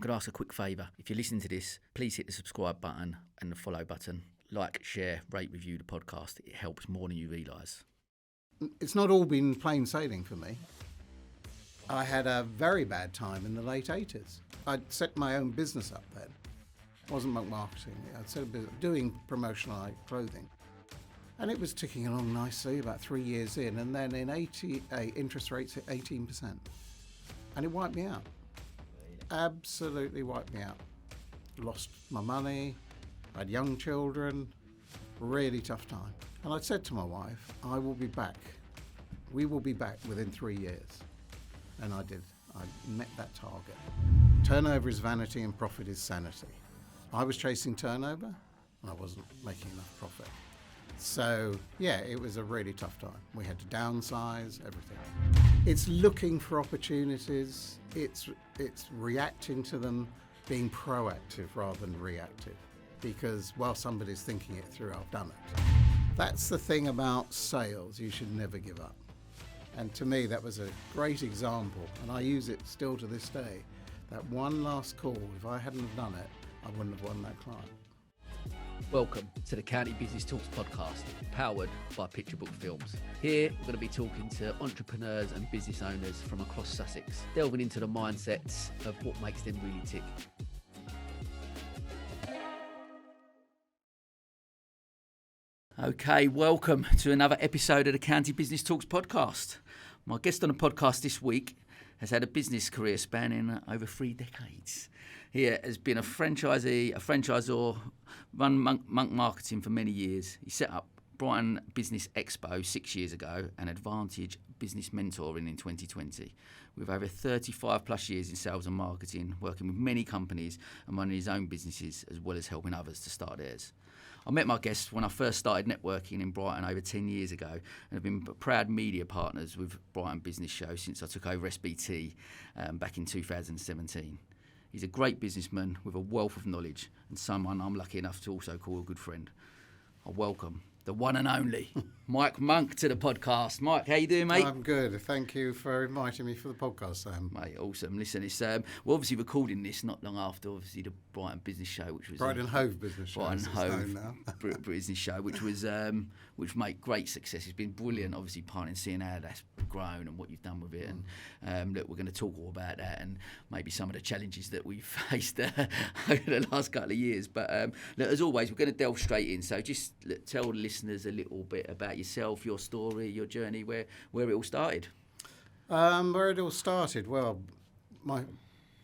I'm going to ask a quick favour. If you're listening to this, please hit the subscribe button and the follow button. Like, share, rate, review the podcast. It helps more than you realise. It's not all been plain sailing for me. I had a very bad time in the late 80s. I'd set my own business up then. It wasn't marketing. I'd set a business doing promotional clothing. And it was ticking along nicely about 3 years in. And then in 88, interest rates hit 18%. And it wiped me out. Absolutely wiped me out. Lost my money. I had young children. Really tough time. And I said to my wife, I will be back. We will be back within 3 years. And I did. I met that target. Turnover is vanity and profit is sanity. I was chasing turnover and I wasn't making enough profit. So, yeah, it was a really tough time. We had to downsize everything. It's looking for opportunities. It's reacting to them, being proactive rather than reactive. Because while somebody's thinking it through, I've done it. That's the thing about sales. You should never give up. And to me, that was a great example. And I use it still to this day. That one last call, if I hadn't have done it, I wouldn't have won that client. Welcome to the County Business Talks podcast, powered by Picture Book Films. Here, we're going to be talking to entrepreneurs and business owners from across Sussex, delving into the mindsets of what makes them really tick. Okay, welcome to another episode of the County Business Talks podcast. My guest on the podcast this week has had a business career spanning over 3 decades. He has been a franchisee, a franchisor, run Monk Marketing for many years. He set up Brighton Business Expo 6 years ago and Advantage Business Mentoring in 2020. With over 35 plus years in sales and marketing, working with many companies and running his own businesses as well as helping others to start theirs. I met my guest when I first started networking in Brighton over 10 years ago and have been proud media partners with Brighton Business Show since I took over SBT back in 2017. He's a great businessman with a wealth of knowledge and someone I'm lucky enough to also call a good friend. I welcome the one and only Mike Monk to the podcast. Mike, how you doing, mate? I'm good. Thank you for inviting me for the podcast, Sam. Mate, awesome. Listen, it's we're obviously recording this not long after, obviously, the Brighton Business Show, which was Brighton Hove Business Show. Brighton Hove Business Show, which made great success. It's been brilliant, obviously, partnering, seeing how that's grown and what you've done with it. And look, we're going to talk all about that and maybe some of the challenges that we've faced over the last couple of years. But look, as always, we're going to delve straight in. So just tell the listeners a little bit about yourself, your story, your journey, where it all started. Where it all started? Well,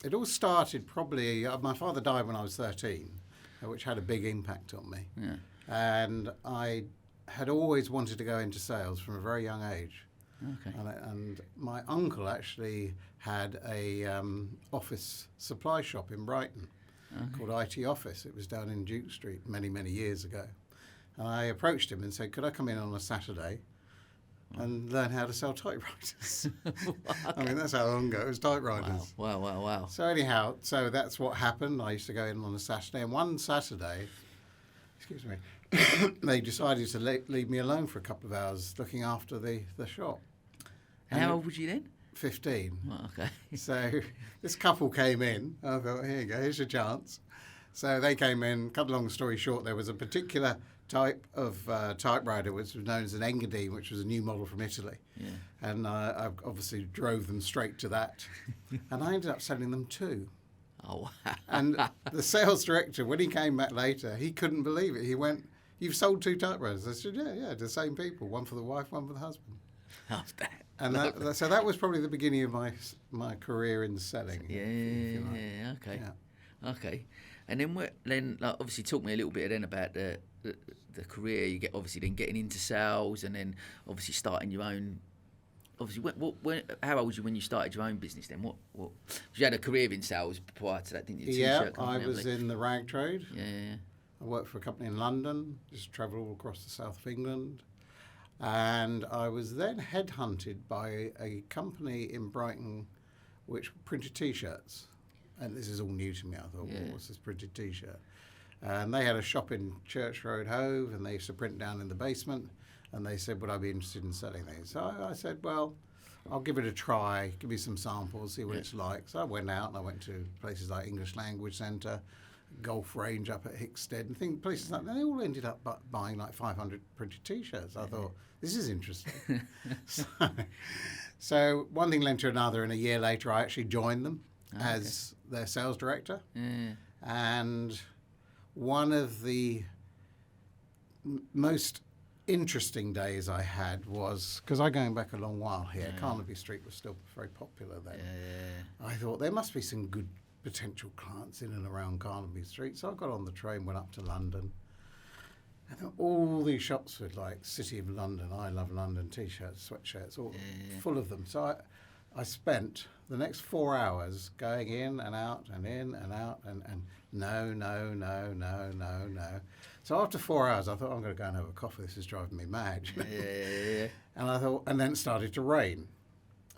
it all started probably, my father died when I was 13, which had a big impact on me. Yeah. And I had always wanted to go into sales from a very young age. Okay. And my uncle actually had a office supply shop in Brighton called IT Office. It was down in Duke Street many, many years ago. And I approached him and said, could I come in on a Saturday and learn how to sell typewriters? I mean, that's how long ago it was, typewriters. Wow. So anyhow, so that's what happened. I used to go in on a Saturday. And one Saturday, excuse me, they decided to leave me alone for a couple of hours looking after the shop. And how old was you then? 15. Oh, okay. So this couple came in. I thought, here you go, here's your chance. So they came in. Cut a long story short, there was a particular type of typewriter which was known as an Engadine, which was a new model from Italy. Yeah. And I obviously drove them straight to that. And I ended up selling them 2. Oh, wow. And the sales director, when he came back later, he couldn't believe it. He went, you've sold 2 typewriters? I said, yeah, the same people. One for the wife, one for the husband. How's that? And so that was probably the beginning of my career in selling. Yeah, okay. Yeah. Okay. And then obviously talk me a little bit then about the career you get, obviously then getting into sales and then obviously starting your own. Obviously, how old was you when you started your own business then? What you had a career in sales prior to that, didn't you? Yeah, I was in the rag trade. Yeah. I worked for a company in London, just travelled all across the south of England. And I was then headhunted by a company in Brighton which printed T-shirts. And this is all new to me. I thought, what's this printed T-shirt? And they had a shop in Church Road, Hove, and they used to print down in the basement. And they said, would I be interested in selling these? So I said, well, I'll give it a try, give me some samples, see what it's like. So I went out and I went to places like English Language Centre, golf range up at Hickstead, and places like that. They all ended up buying like 500 printed T-shirts. I thought, this is interesting. So one thing led to another, and a year later I actually joined them as their sales director. And one of the most interesting days I had was, because I'm going back a long while here, Carnaby Street was still very popular then. I thought there must be some good potential clients in and around Carnaby Street. So I got on the train, went up to London, and all these shops with like City of London, I Love London T-shirts, sweatshirts, all full of them. So I spent the next 4 hours going in and out and in and out and no. So after 4 hours, I thought, I'm going to go and have a coffee. This is driving me mad. And I thought, and then it started to rain.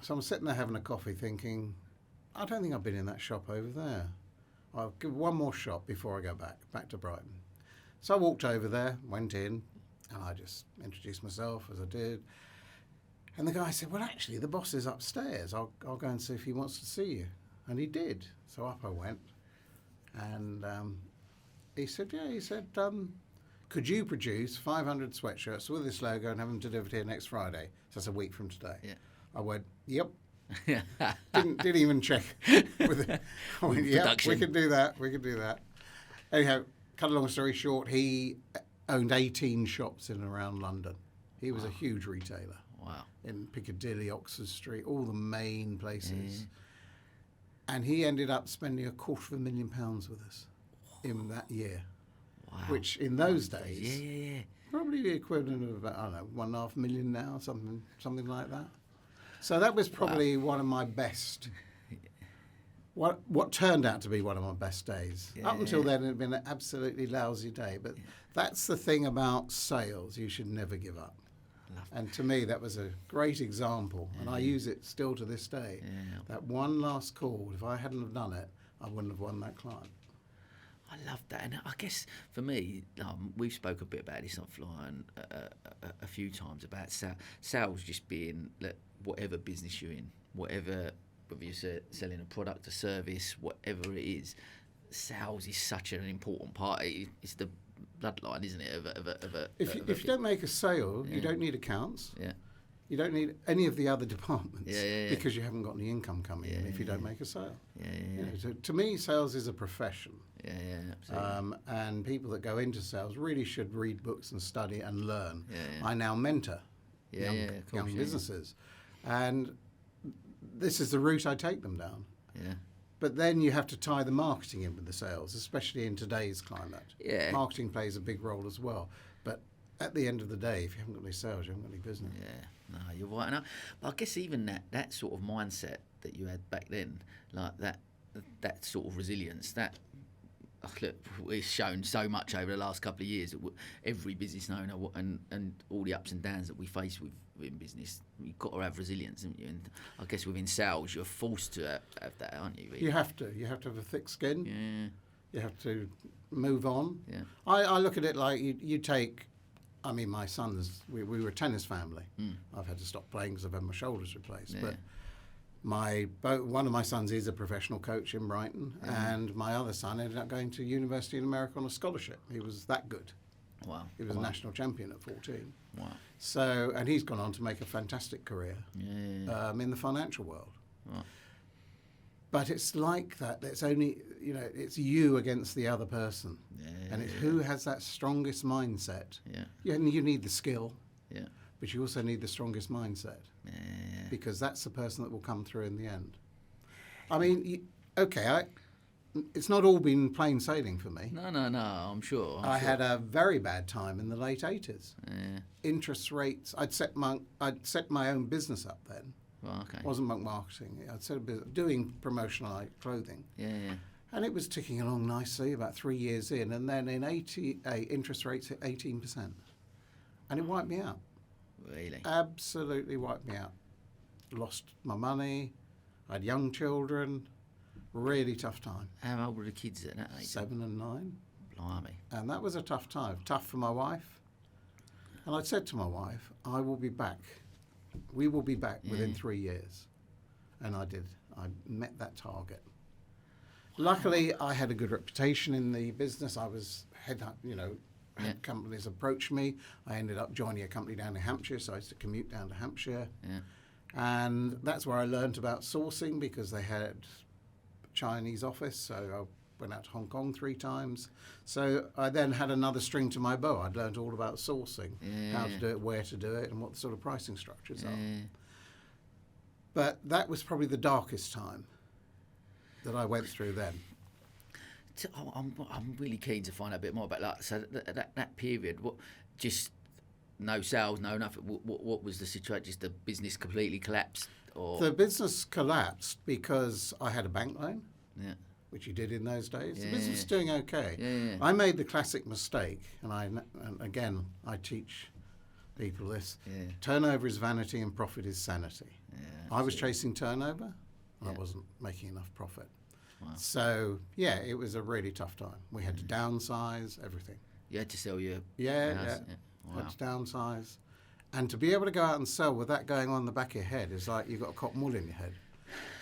So I'm sitting there having a coffee thinking, I don't think I've been in that shop over there. I'll give one more shot before I go back to Brighton. So I walked over there, went in, and I just introduced myself as I did. And the guy said, well, actually, the boss is upstairs. I'll go and see if he wants to see you. And he did. So up I went. And he said, could you produce 500 sweatshirts with this logo and have them delivered here next Friday? So that's a week from today. I went, yep. didn't even check with it. I went, yep, we can do that. Anyhow, cut a long story short, he owned 18 shops in and around London. He was a huge retailer. Wow. In Piccadilly, Oxford Street, all the main places. And he ended up spending £250,000 with us in that year. Wow. Which in those days, probably the equivalent of about, I don't know, $1.5 million now, something like that. So that was probably one of my best, what turned out to be one of my best days. Up until then, it had been an absolutely lousy day. But that's the thing about sales. You should never give up. And to me, that was a great example. And I use it still to this day. That one last call, if I hadn't have done it, I wouldn't have won that client. I love that. And I guess for me, we've spoke a bit about this offline a few times about sales just being whatever business you're in, whether you're selling a product, a service, whatever it is, sales is such an important part. It's the bloodline, isn't it? If you don't make a sale, you don't need accounts. You don't need any of the other departments because you haven't got any income coming in if you don't make a sale. So to me, sales is a profession. Absolutely. And people that go into sales really should read books and study and learn. I now mentor young businesses. And this is the route I take them down. But then you have to tie the marketing in with the sales, especially in today's climate. Marketing plays a big role as well. But at the end of the day, if you haven't got any sales, you haven't got any business. No, you're right. But I guess even that sort of mindset that you had back then, like that sort of resilience, look, it's shown so much over the last couple of years that every business owner and all the ups and downs that we face in business, you've got to have resilience, haven't you? And I guess within sales, you're forced to have that, aren't you? Really? You have to. You have to have a thick skin. You have to move on. I look at it like you take. I mean, my sons, we were a tennis family. I've had to stop playing because I've had my shoulders replaced. But one of my sons is a professional coach in Brighton, and my other son ended up going to university in America on a scholarship. He was that good. Wow. He was a national champion at 14. Wow. So, and he's gone on to make a fantastic career in the financial world. Wow. But it's like that. It's only, it's you against the other person. And it's who has that strongest mindset. You need the skill, but you also need the strongest mindset. Because that's the person that will come through in the end. I mean, it's not all been plain sailing for me. No, I'm sure. I had a very bad time in the late 80s. Interest rates, I'd set my own business up then. Well, okay. It wasn't marketing. I'd set a business doing promotional clothing. And it was ticking along nicely about 3 years in, and then in 88, interest rates hit 18%. And it wiped me out. Really? Absolutely wiped me out. Lost my money. I had young children. Really tough time. How old were the kids at that age? 7 and 9. Blimey. And that was a tough time. Tough for my wife. And I said to my wife, I will be back We will be back within 3 years. And I did. I met that target. Luckily, I had a good reputation in the business. I was had companies approach me. I ended up joining a company down in Hampshire, so I used to commute down to Hampshire. Yeah. And that's where I learned about sourcing, because they had a Chinese office, so I went out to Hong Kong 3 times. So I then had another string to my bow. I'd learned all about sourcing, how to do it, where to do it, and what the sort of pricing structures are. But that was probably the darkest time that I went through then. I'm really keen to find out a bit more about that. So that period, what, just no sales, no nothing. What was the situation? Just the business completely collapsed, or the business collapsed because I had a bank loan, which you did in those days. The business was doing okay. I made the classic mistake, and again I teach people this: turnover is vanity and profit is sanity. I was chasing turnover, and I wasn't making enough profit. Wow. So, it was a really tough time. We had to downsize everything. You had to sell your house? Yeah. Wow. Had to downsize. And to be able to go out and sell with that going on in the back of your head is like you've got a cotton wool in your head.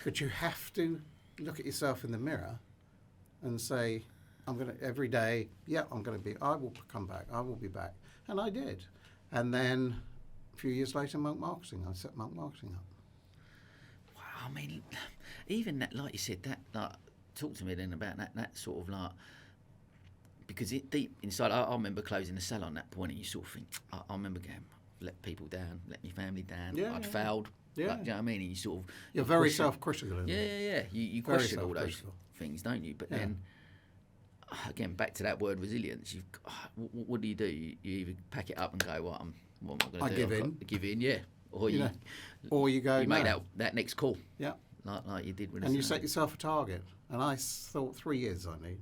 But you have to look at yourself in the mirror and say, every day, I will come back, I will be back. And I did. And then a few years later, Monk Marketing, I set Monk Marketing up. Wow, I mean, even that, like you said, that talk to me then about that sort of like, because deep inside, I remember closing the salon at that point, and you sort of think, I remember going, let people down, let my family down, I'd failed. Yeah. Like, do you know what I mean? And you sort of... You're very self-critical. Yeah. You question all those things, don't you? But then, again, back to that word resilience, what do? You either pack it up and go, what am I going to do? Give in, yeah. Or you go... You make that next call. Yeah. Like you did with and you set yourself a target. And I thought 3 years I need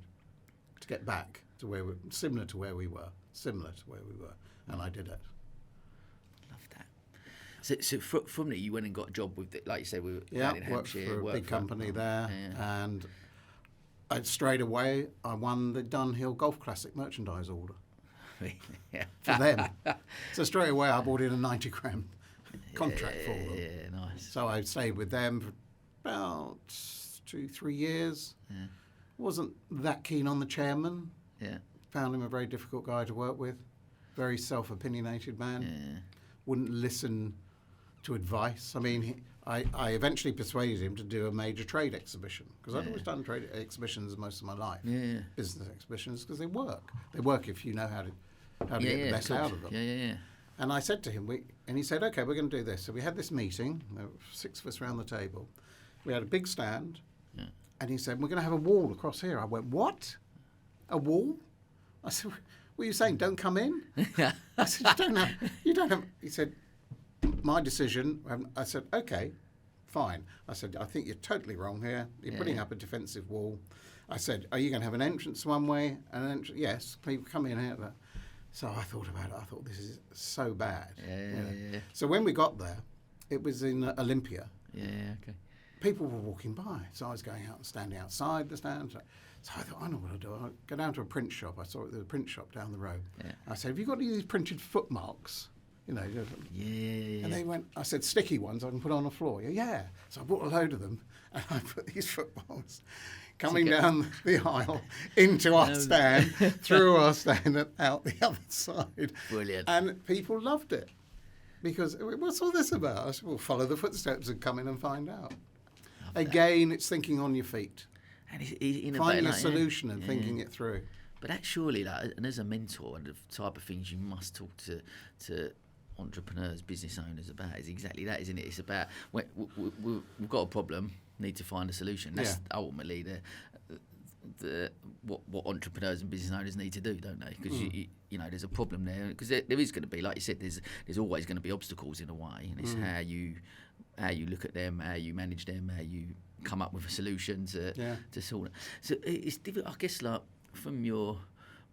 to get back to similar to where we were. And I did it. Love that. So from there, you went and got a job with, like you said, we were in Hampshire. Worked for a big company there. Yeah. And straight away, I won the Dunhill Golf Classic merchandise order for them. So straight away, I bought in a 90 grand contract for them. Yeah, nice. So I stayed with them for about 2-3 years. Yeah. Wasn't that keen on the chairman. Yeah. Found him a very difficult guy to work with. Very self-opinionated man. Yeah. Wouldn't listen to advice. I mean, I eventually persuaded him to do a major trade exhibition, because I'd always done trade exhibitions most of my life. Yeah. Business exhibitions, because they work. They work if you know how to get the best out of them. Yeah. And I said to him, and he said, okay, we're going to do this. So we had this meeting, there were 6 of us around the table. We had a big stand, and he said, we're going to have a wall across here. I went, what? A wall? I said, what are you saying, don't come in? I said, you don't have, he said, my decision. I said, okay, fine. I said, I think you're totally wrong here. You're putting up a defensive wall. I said, are you going to have an entrance one way? And an entrance? Yes, people come in here. So I thought about it. I thought, this is so bad. Yeah. So when we got there, it was in Olympia. Yeah, okay. People were walking by. So I was going out and standing outside the stand. So I thought, I know what I'll do. I'll go down to a print shop. I saw it, there was a print shop down the road. Yeah. I said, have you got any of these printed footmarks? Yeah. And they went, I said, sticky ones I can put on the floor. Yeah. So I bought a load of them, and I put these footmarks coming down the aisle into our stand, through our stand and out the other side. Brilliant. And people loved it, because what's all this about? I said, well, follow the footsteps and come in and find out. Again, it's thinking on your feet. And finding a solution and thinking it through. But that surely, and as a mentor, and the type of things you must talk to entrepreneurs, business owners about is exactly that, isn't it? It's about we've got a problem, need to find a solution. That's ultimately what entrepreneurs and business owners need to do, don't they? Because you know there's a problem there, because there is going to be, like you said, there's always going to be obstacles in a way, and it's how you look at them, how you manage them, how you come up with a solution to sort it. So it's difficult, I guess, like from your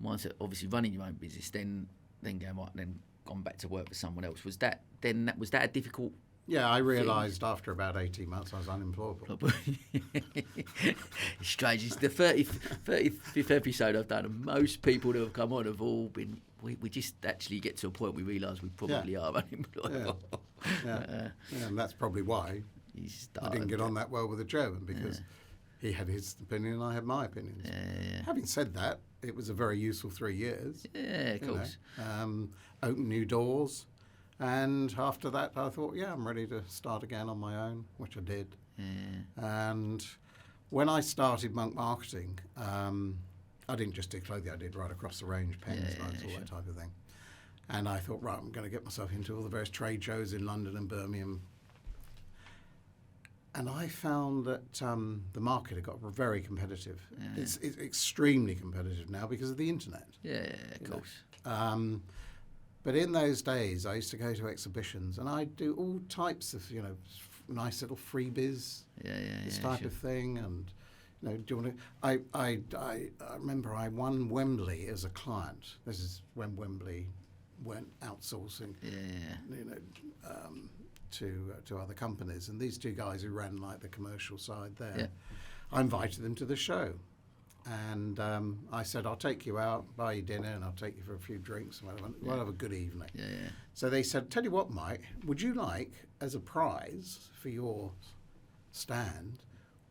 mindset, obviously running your own business, then going right, then gone back to work for someone else. Was that a difficult? Yeah, I realised after about 18 months I was unemployable. It's strange. It's the 35th episode I've done, and most people that have come on have all been. We just actually get to a point we realise we probably are unemployable. Yeah. Yeah. And that's probably why I didn't get on that well with the German, because he had his opinion and I had my opinions. Having said that, it was a very useful 3 years. Yeah, of course. Opened new doors. And after that, I thought, I'm ready to start again on my own, which I did. And when I started Monk Marketing, I didn't just do clothing, I did right across the range, pens, knives, all that type of thing. And I thought, right, I'm going to get myself into all the various trade shows in London and Birmingham. And I found that the market had got very competitive. It's extremely competitive now because of the internet. Yeah, of course. But in those days, I used to go to exhibitions and I'd do all types of, nice little freebies, this type of thing. And, do you want to? I remember I won Wembley as a client. This is when Wembley went outsourcing, to other companies. And these two guys who ran like the commercial side there, I invited them to the show. And I said, I'll take you out, buy you dinner, and I'll take you for a few drinks. And we'll have a good evening. So they said, tell you what, Mike, would you like, as a prize for your stand,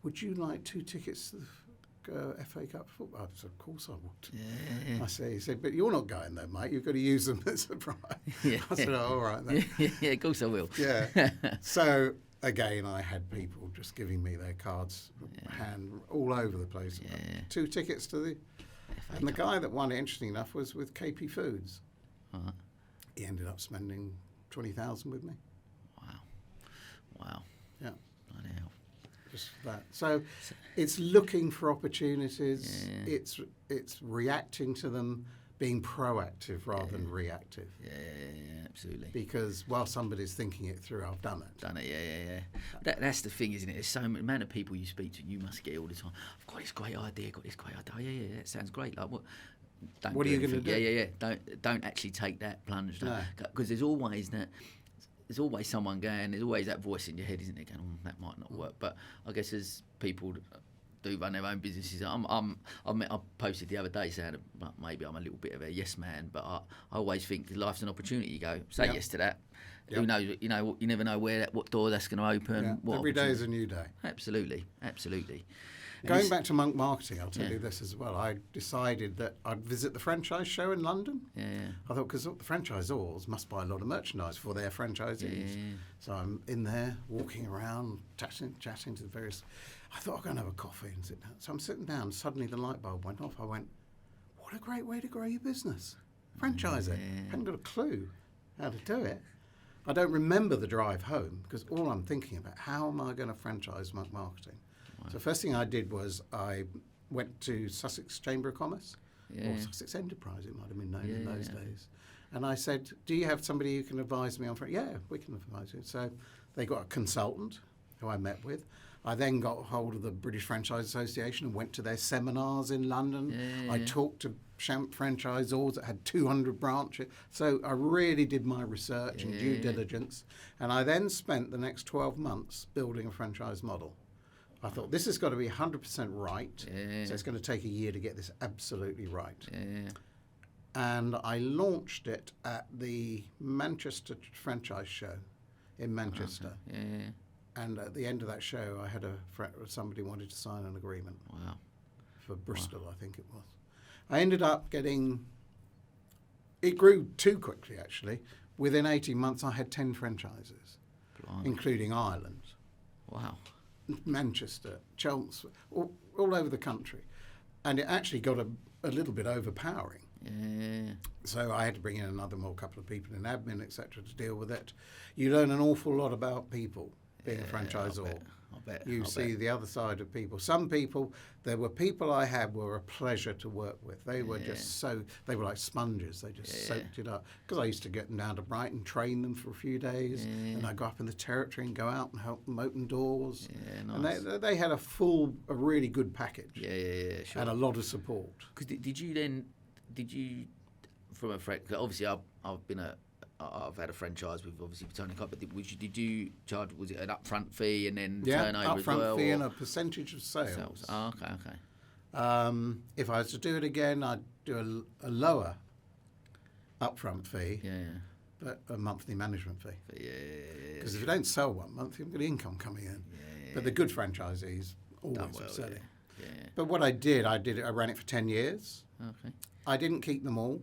would you like 2 tickets to the FA Cup football? I said, of course I would. I said, he said, but you're not going though, mate. You've got to use them as a prize. I said, all right then. Yeah, of course I will. So again, I had people just giving me their cards, hand all over the place. 2 tickets to the... And the guy that won it, interesting enough, was with KP Foods. He ended up spending 20,000 with me. Wow. Yeah. Bloody hell. Just that. So it's looking for opportunities. It's reacting to them, being proactive rather than reactive. Yeah, absolutely. Because while somebody's thinking it through, I've done it. Yeah. That's the thing, isn't it? There's so many amount of people you speak to, you must get all the time. I've got this great idea, Yeah, that sounds great. Like what? What are you going to do? Yeah. Don't actually take that plunge. Because there's always that. There's always someone going. There's always that voice in your head, isn't it? Going, that might not work. But I guess as people do run their own businesses, I posted the other day saying maybe I'm a little bit of a yes man, but I always think life's an opportunity. You go say yes to that. Who knows? You never know what door that's going to open. Every day is a new day. Absolutely. Going back to Monk Marketing, I'll tell you this as well. I decided that I'd visit the franchise show in London. I thought, because the franchisors must buy a lot of merchandise for their franchisees. So I'm in there, walking around, chatting to the various... I thought, I'll go and have a coffee and sit down. So I'm sitting down, suddenly the light bulb went off. I went, what a great way to grow your business. Franchise it. I hadn't got a clue how to do it. I don't remember the drive home, because all I'm thinking about, how am I going to franchise Monk Marketing? So the first thing I did was I went to Sussex Chamber of Commerce, or Sussex Enterprise, it might have been known in those days. And I said, do you have somebody who can advise me on... Yeah, we can advise you. So they got a consultant who I met with. I then got hold of the British Franchise Association and went to their seminars in London. I talked to franchisors that had 200 branches. So I really did my research and due diligence. And I then spent the next 12 months building a franchise model. I thought, this has got to be 100% right, so it's going to take a year to get this absolutely right. And I launched it at the Manchester Franchise Show in Manchester. And at the end of that show, I had somebody wanted to sign an agreement. For Bristol, I think it was. I ended up getting... It grew too quickly, actually. Within 18 months, I had 10 franchises, including Ireland. Manchester, Chelmsford, all over the country. And it actually got a little bit overpowering. So I had to bring in another couple of people in admin, etc., to deal with it. You learn an awful lot about people being a franchisor. You see the other side of people. Some people, there were people I had were a pleasure to work with. They were just they were like sponges. They just soaked it up. Because I used to get them down to Brighton, train them for a few days, and I'd go up in the territory and go out and help them open doors. Nice. And they had a really good package. Sure. And a lot of support. Because did you, from a friend, obviously I've had a franchise with obviously Tony Cobb, but did you charge, was it an upfront fee and then turnover as well? Yeah, upfront fee and a percentage of sales. Okay. If I was to do it again, I'd do a lower upfront fee but a monthly management fee. Yeah. Because if you don't sell one month, you've got income coming in. Yeah. But the good franchisees always were selling. Yeah. But what I ran it for 10 years. Okay. I didn't keep them all.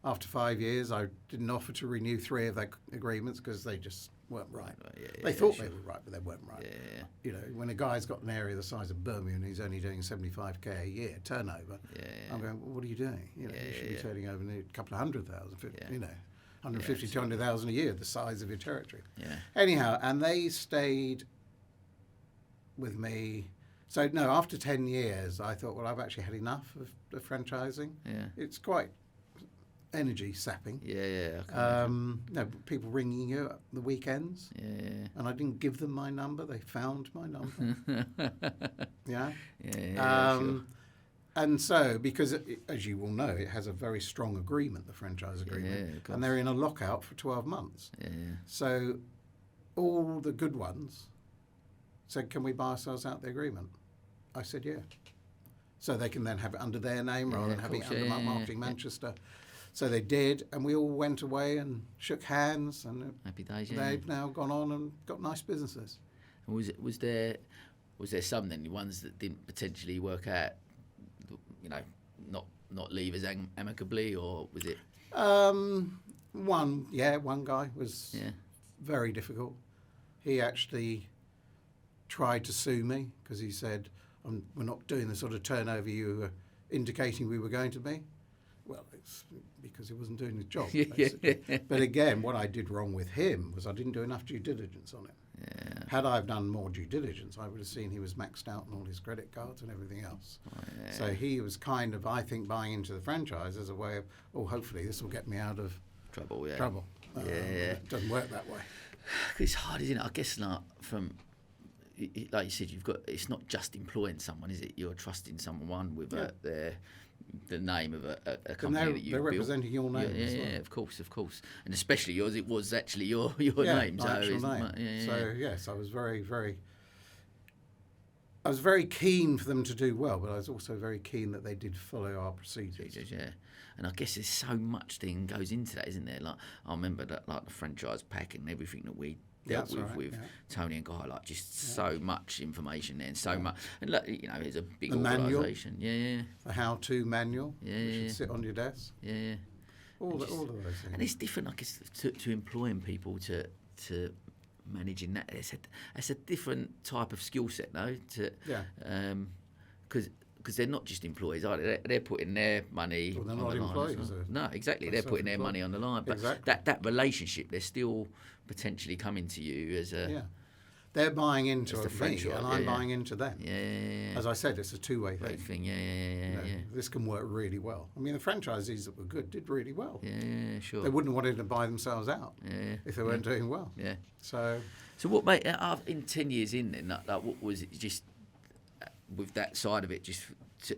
After 5 years, I didn't offer to renew 3 of their agreements because they just weren't right. They thought they were right, but they weren't right. Yeah. You know, when a guy's got an area the size of Birmingham and he's only doing 75k a year turnover, I'm going, well, what are you doing? You know, you should be turning over a couple of 100,000, you know, 150, 200,000 a year, the size of your territory. Yeah. Anyhow, and they stayed with me. So, no, after 10 years, I thought, well, I've actually had enough of franchising. Yeah. It's quite energy sapping. Yeah. No, people ringing you at the weekends. Yeah. And I didn't give them my number. They found my number. Yeah. Yeah. Sure. And so, because as you will know, it has a very strong agreement, the franchise agreement, and they're in a lockout for 12 months. Yeah. So, all the good ones said, "Can we buy ourselves out the agreement?" I said, "Yeah." So they can then have it under their name rather than having it under Marketing Manchester. So they did, and we all went away and shook hands, and Happy days. they've now gone on and got nice businesses. And was there some then, the ones that didn't potentially work out, you know, not leave as amicably, or was it? One guy was very difficult. He actually tried to sue me because he said, we're not doing the sort of turnover you were indicating we were going to be. Well, it's because he wasn't doing his job, basically. But again, what I did wrong with him was I didn't do enough due diligence on it. Yeah. Had I done more due diligence, I would have seen he was maxed out on all his credit cards and everything else. Oh, yeah. So he was kind of, I think, buying into the franchise as a way of, hopefully this will get me out of trouble. It doesn't work that way. It's hard, isn't it? I guess from, like you said, it's not just employing someone, is it? You're trusting someone with the name of a company that you've they're built. Representing your name. Yeah, of course, and especially yours. It was actually your name. My actual name. So yes, I was very keen for them to do well, but I was also very keen that they did follow our procedures. Yeah, and I guess there's so much thing goes into that, isn't there? Like I remember that, like the franchise pack and everything that we dealt with Tony and Guy, like just so much information there and so much. And look, you know, it's a big organisation. Yeah. The how-to manual. Which should sit on your desk. Yeah. All of those things. And it's different, I guess, to employing people to managing that. It's a different type of skill set, though. Because they're not just employees, are they? They're putting their money on the line. Employees, no, exactly. They're putting their money on the line. But that relationship, they're still potentially coming to you as a... Yeah. They're buying into me, and I'm buying into them. Yeah. As I said, it's a two-way thing. Yeah. This can work really well. I mean, the franchisees that were good did really well. Yeah, sure. They wouldn't have wanted to buy themselves out if they weren't doing well. Yeah. So what, mate, in 10 years in then, like what was it just... with that side of it, just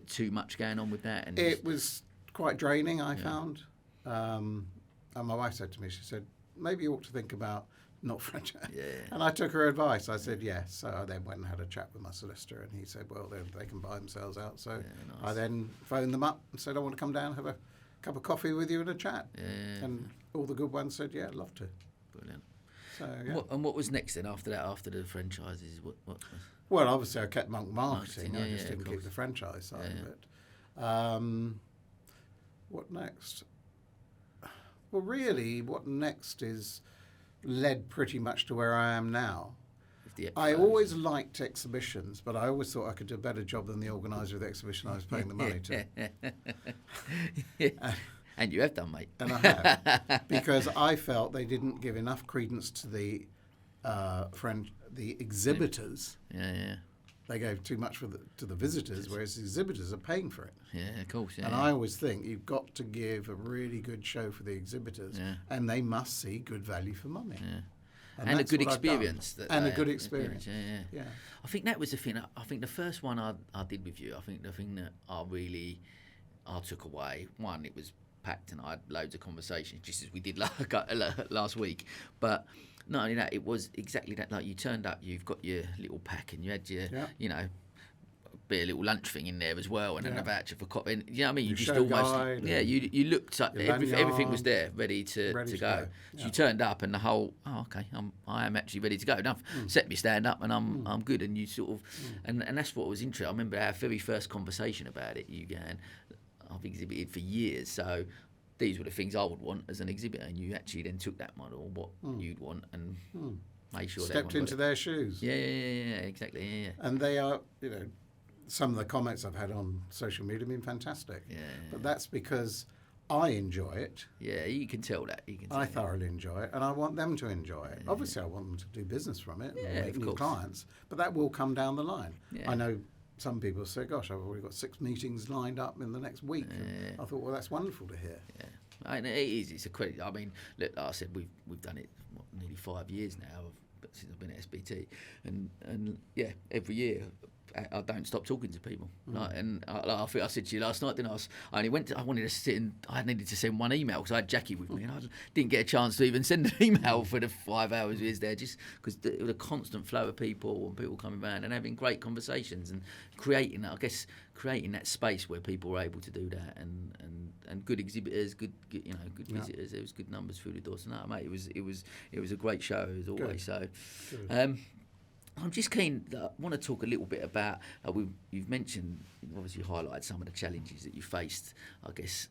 too much going on with that? And it was quite draining, I found. And my wife said to me, she said, maybe you ought to think about not franchise. Yeah. And I took her advice. I said, yes. So I then went and had a chat with my solicitor, and he said, well, they can buy themselves out. So nice. I then phoned them up and said, I want to come down and have a cup of coffee with you and a chat. Yeah. And all the good ones said, yeah, I'd love to. Brilliant. So, yeah. What was next then after that, after the franchises? What was... Well, obviously, I kept marketing. I just didn't keep the franchise side of it. What next? Well, really, what next is led pretty much to where I am now. I always liked exhibitions, but I always thought I could do a better job than the organiser of the exhibition I was paying the money to. And you have done, mate. And I have. Because I felt they didn't give enough credence to the exhibitors. Yeah. They gave too much to the visitors, whereas the exhibitors are paying for it. Yeah, of course. Yeah, and I always think you've got to give a really good show for the exhibitors, and they must see good value for money. Yeah. And a good experience. A good experience. Yeah. I think that was the thing. I think the first one I did with you, I think the thing that I took away, one, it was packed and I had loads of conversations, just as we did last week. But not only that, it was exactly that. Like you turned up, you've got your little pack, and you had your, be a little lunch thing in there as well, and then a voucher for coffee. And, you know what I mean? You Your just show almost guide you looked up, everything was there, ready to go. go. So you turned up, and the whole I am actually ready to go. Enough set me stand up, and I'm good. And you sort of and that's what was interesting. I remember our very first conversation about it. You and I've exhibited for years, so these were the things I would want as an exhibitor, and you actually then took that model, what you'd want, and made sure stepped into their shoes. Yeah, exactly. Yeah. And they are, some of the comments I've had on social media have been fantastic. Yeah. But that's because I enjoy it. Yeah, you can tell that. I thoroughly enjoy it, and I want them to enjoy it. Obviously, I want them to do business from it and make new clients, but that will come down the line. Yeah. I know some people say, gosh, I've already got 6 meetings lined up in the next week. And I thought, well, that's wonderful to hear. Yeah. And it is. It's a credit. I mean, look, like I said, we've done it nearly 5 years now since I've been at SBT, and every year I don't stop talking to people. And I think I said to you last night, didn't I? I wanted to sit and I needed to send one email because I had Jackie with me, and I didn't get a chance to even send an email for the 5 hours we was there, just because it was a constant flow of people and people coming around and having great conversations and creating that space where people were able to do that, and good exhibitors, good visitors. There was good numbers through the door. So no, mate, it was a great show as always. Good. So. I'm just keen. I want to talk a little bit about. You've mentioned, obviously, highlighted some of the challenges that you faced. I guess,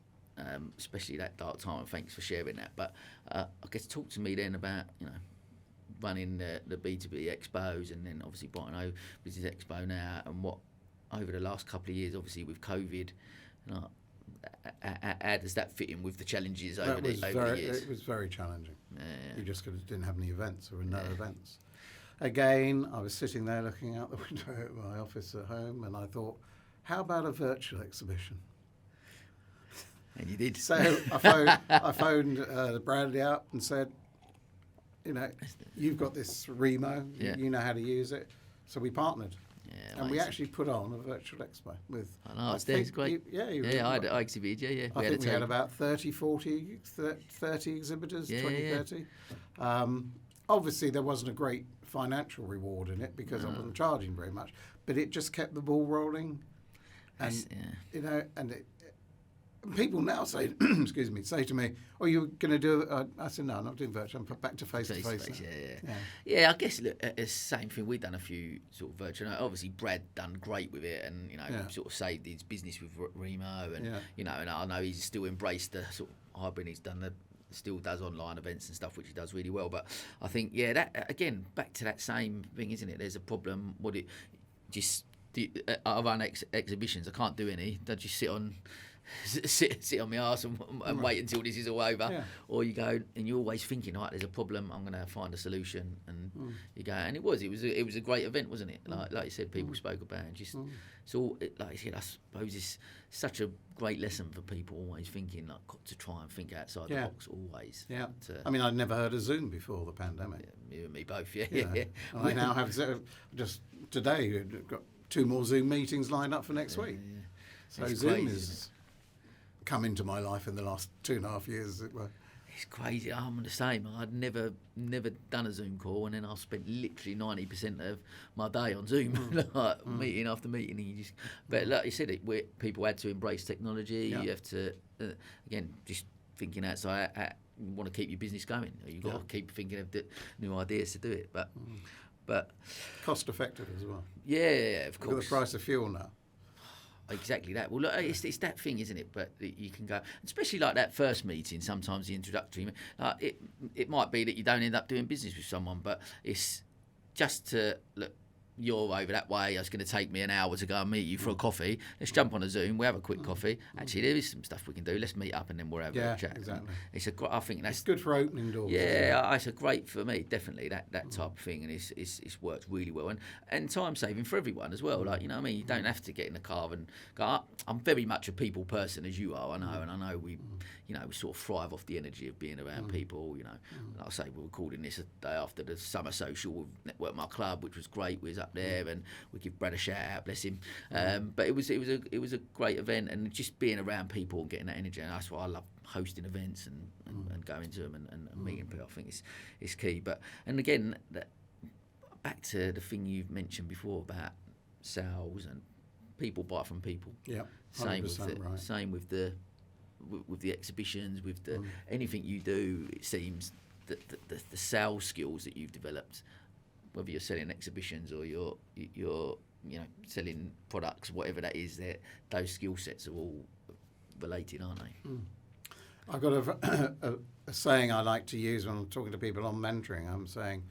especially that dark time. And thanks for sharing that. But I guess talk to me then about running the B2B expos, and then obviously Brighton Hove Business Expo now, and what over the last couple of years, obviously with COVID. How does that fit in with the challenges over the years? It was very challenging. Yeah. You just didn't have any events or no events. Again, I was sitting there looking out the window at my office at home, and I thought, how about a virtual exhibition? And you did. So I phoned Bradley up and said, you've got this Remo, you know how to use it. So we partnered. Yeah, and we actually put on a virtual expo with... I know, it's great. I exhibited, I think we had about 30 exhibitors, 30. Obviously, there wasn't a great financial reward in it because I wasn't charging very much, but it just kept the ball rolling. And, people now say, say to me, "Oh, you're going to do it?" I said, "No, I'm not doing virtual. I'm back to face-to-face." Yeah, I guess look, it's the same thing. We've done a few sort of virtual. Obviously, Brad done great with it, and sort of saved his business with Remo, and and I know he's still embraced the sort of hybrid. He's done still does online events and stuff, which he does really well. But I think, that again, back to that same thing, isn't it? There's a problem. I run exhibitions. I can't do any. I just sit on my arse and wait until this is all over, or you go and you're always thinking, right, there's a problem, I'm going to find a solution, and you go, and it was a great event, wasn't it? Like you said, people spoke about it. Just so like I said, I suppose it's such a great lesson for people, always thinking got to try and think outside the box always. I mean, I'd never heard of Zoom before the pandemic. You and me both. Yeah. I now have just today we've got 2 more Zoom meetings lined up for next week. So it's Zoom is come into my life in the last 2.5 years, as it were. It's crazy. I'm the same. I'd never done a Zoom call, and then I spent literally 90% of my day on Zoom, meeting after meeting. And you but like you said, people had to embrace technology. You have to, again, just thinking outside. You want to keep your business going. You've got to keep thinking of new ideas to do it. But cost effective as well. Yeah, of course. Look at the price of fuel now. Exactly that. Well, look, it's that thing, isn't it? But you can go, especially like that first meeting, sometimes the introductory. It might be that you don't end up doing business with someone, but it's just to look. You're over that way. It's going to take me an hour to go and meet you for a coffee. Let's jump on a Zoom. We have a quick coffee. Actually, there is some stuff we can do. Let's meet up and then we'll have a chat. Exactly. I think that's it's good for opening doors. Yeah, it's a great for me. Definitely that type of thing, and it's worked really well and time saving for everyone as well. Like you don't have to get in the car and go. I'm very much a people person as you are. I know, and I know we sort of thrive off the energy of being around people. Like I say, we're recording this a day after the summer social with Network My Club, which was great. We was up there and we give Brad a shout out, bless him. But it was a great event, and just being around people and getting that energy. And that's why I love hosting events and going to them and meeting people. I think it's key. And again, back to the thing you've mentioned before about sales and people buy from people. Yeah, Same with right. Same with the exhibitions, with the anything you do. It seems that the sales skills that you've developed, whether you're selling exhibitions or you're selling products, whatever that is, those skill sets are all related, aren't they? I've got a saying I like to use when I'm talking to people on mentoring. I'm saying,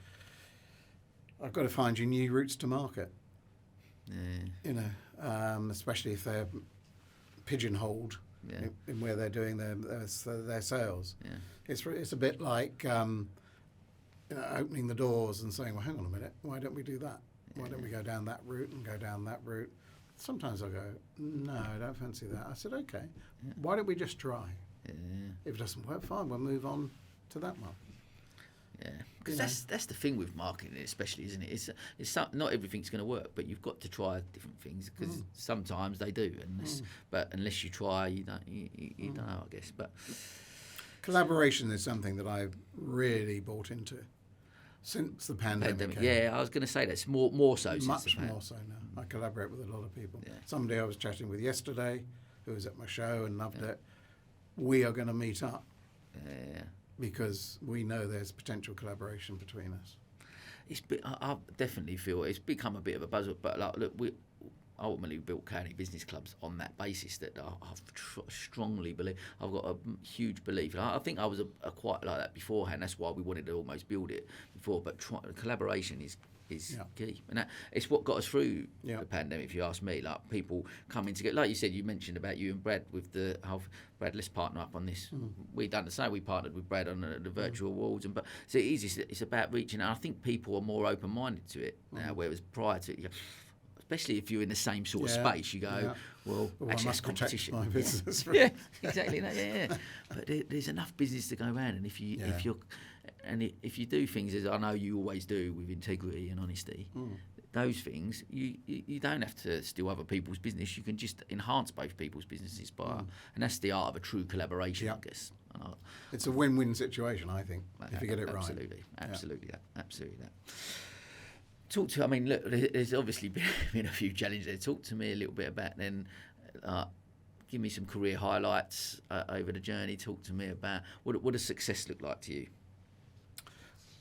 I've got to find you new routes to market. Yeah. Especially if they're pigeonholed in where they're doing their sales. Yeah. It's a bit like opening the doors and saying, well, hang on a minute, why don't we do that? Why don't we go down that route and go down that route? Sometimes I go, no, I don't fancy that. I said, okay, why don't we just try? Yeah. If it doesn't work, fine, we'll move on to that one. Yeah, because that's the thing with marketing, especially, isn't it? It's not everything's going to work, but you've got to try different things because sometimes they do. But unless you try, you don't know, I guess. But collaboration is something that I've really bought into since the pandemic. Yeah, I was going to say that's more so. Much more so now. I collaborate with a lot of people. Yeah. Somebody I was chatting with yesterday, who was at my show and loved it. We are going to meet up. Yeah. Because we know there's potential collaboration between us. I definitely feel it's become a bit of a buzzword, but look, we ultimately built county business clubs on that basis that I strongly believe. I've got a huge belief. And I think I was a quite like that beforehand. That's why we wanted to almost build it before. But collaboration is key, and it's what got us through the pandemic. If you ask me, like people coming together, like you said, you mentioned about you and Brad with the Brad, let's partner up on this. We done the same. We partnered with Brad on the virtual walls, but so it is. It's about reaching out. I think people are more open minded to it now, whereas prior to it, especially if you're in the same sort of space, you go, well, actually, that's competition. My business. Yeah, exactly. But there's enough business to go around, and if you do things as I know you always do with integrity and honesty, those things you don't have to steal other people's business. You can just enhance both people's businesses and that's the art of a true collaboration, I guess. It's a win-win situation, I think, if you get it right. Absolutely that. Talk to. I mean, look, there's obviously been a few challenges there. Talk to me a little bit about then. Give me some career highlights over the journey. Talk to me about what does success look like to you?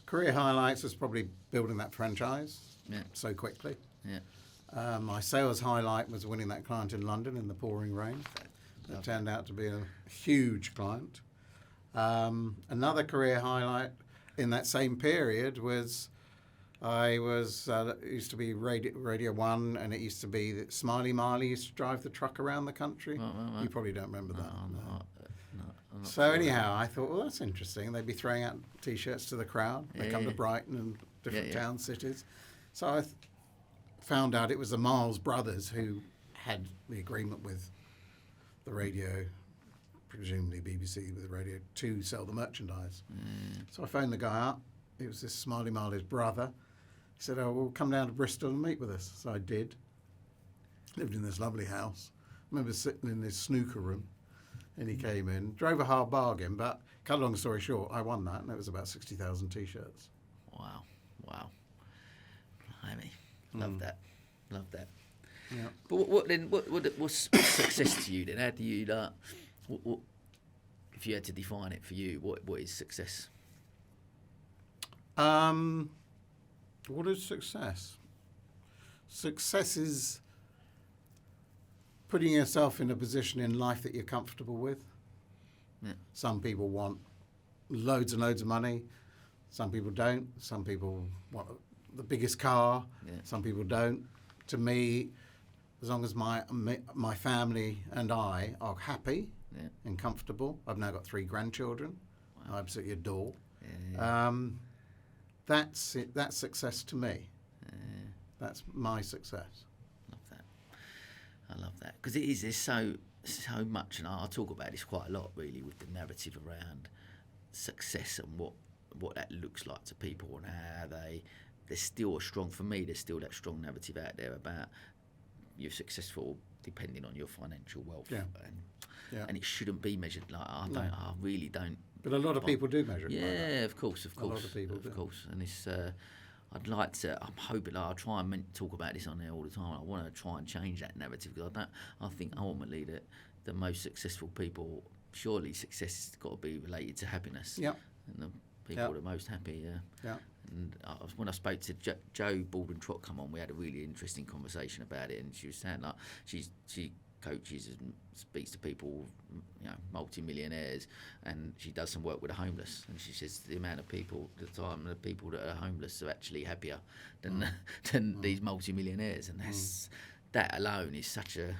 Career highlights was probably building that franchise so quickly. Yeah. My sales highlight was winning that client in London in the pouring rain. That turned out to be a huge client. Another career highlight in that same period was I was it used to be Radio 1, and it used to be that Smiley Marley used to drive the truck around the country. Right. You probably don't remember that. No. So anyhow, I thought, well, that's interesting. They'd be throwing out T-shirts to the crowd. They come to Brighton and different town cities. So I found out it was the Miles brothers who had the agreement with the radio, presumably BBC with the radio, to sell the merchandise. So I phoned the guy up. It was this Smiley Marley's brother. He said, oh, well, come down to Bristol and meet with us. So I did. Lived in this lovely house. I remember sitting in this snooker room. And he came in, drove a hard bargain, but cut a long story short, I won that, and it was about 60,000 T-shirts. Wow. Blimey. Love that. Yeah. But what's success to you then? How do you, what, if you had to define it for you, what is success? What is success? Success is putting yourself in a position in life that you're comfortable with. Yeah. Some people want loads and loads of money. Some people don't. Some people want the biggest car. Yeah. Some people don't. To me, as long as my family and I are happy and comfortable, I've now got 3 grandchildren. Wow. I absolutely adore. Yeah. That's it. That's success to me. Yeah. That's my success. I love that because there's so much, and I'll talk about this quite a lot, really, with the narrative around success and what that looks like to people and how there's still there's still that strong narrative out there about you're successful depending on your financial wealth, and it shouldn't be measured like I really don't. But a lot of people do measure it. Yeah, like that. Of course. A lot of people do. Of course, and it's. I'd like to. I'm hoping I'll try and talk about this on there all the time. I want to try and change that narrative because I think ultimately that the most successful people, surely success has got to be related to happiness. Yeah. And the people that are most happy. Yeah. And when I spoke to Jo Baldwin-Trott come on, we had a really interesting conversation about it, and she was saying like she coaches and speaks to people, multi-millionaires, and she does some work with the homeless, and she says the amount of people, the people that are homeless are actually happier than these multi-millionaires, and that alone is such a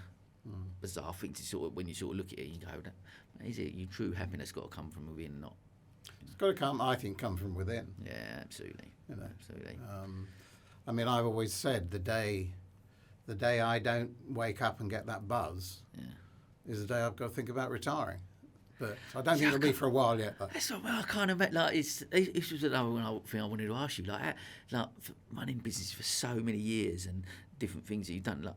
bizarre thing to sort of, when you sort of look at it, you go, is it your true happiness got to come from within, not? It's got to come from within. Yeah, absolutely. Absolutely. I mean, I've always said the day I don't wake up and get that buzz is the day I've got to think about retiring. But I don't think it'll be for a while yet. But. That's what I kind of meant. Like, it was another thing I wanted to ask you. Like running business for so many years and different things that you've done. Like,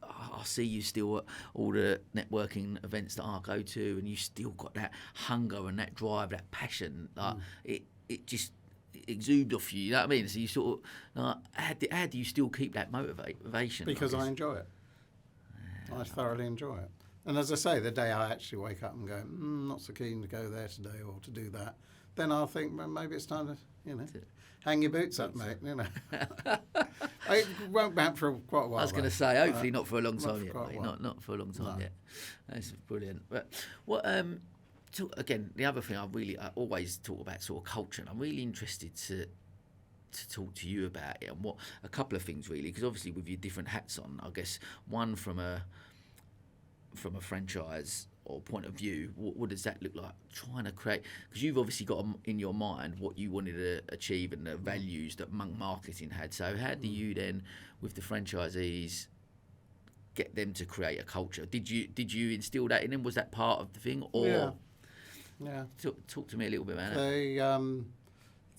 I see you still at all the networking events that I go to, and you still got that hunger and that drive, that passion. Like it just exudes off you. You know what I mean? So you sort of how do you still keep that motivation? Because I enjoy it. I thoroughly enjoy it. And as I say, the day I actually wake up and go, not so keen to go there today or to do that, then I'll think, well, maybe it's time to, hang your boots up, mate. It won't be for quite a while. I was going to say, hopefully not for a long time yet. Not for a long time No. yet. That's brilliant. But what? Again, the other thing I always talk about sort of culture, and I'm really interested to talk to you about it, and what a couple of things really, because obviously with your different hats on, I guess one from a franchise or point of view, what does that look like? Trying to create, because you've obviously got in your mind what you wanted to achieve and the values that Monk Marketing had. So how do you then, with the franchisees, get them to create a culture? Did you instill that in them? Was that part of the thing? Or yeah. Talk to me a little bit about it.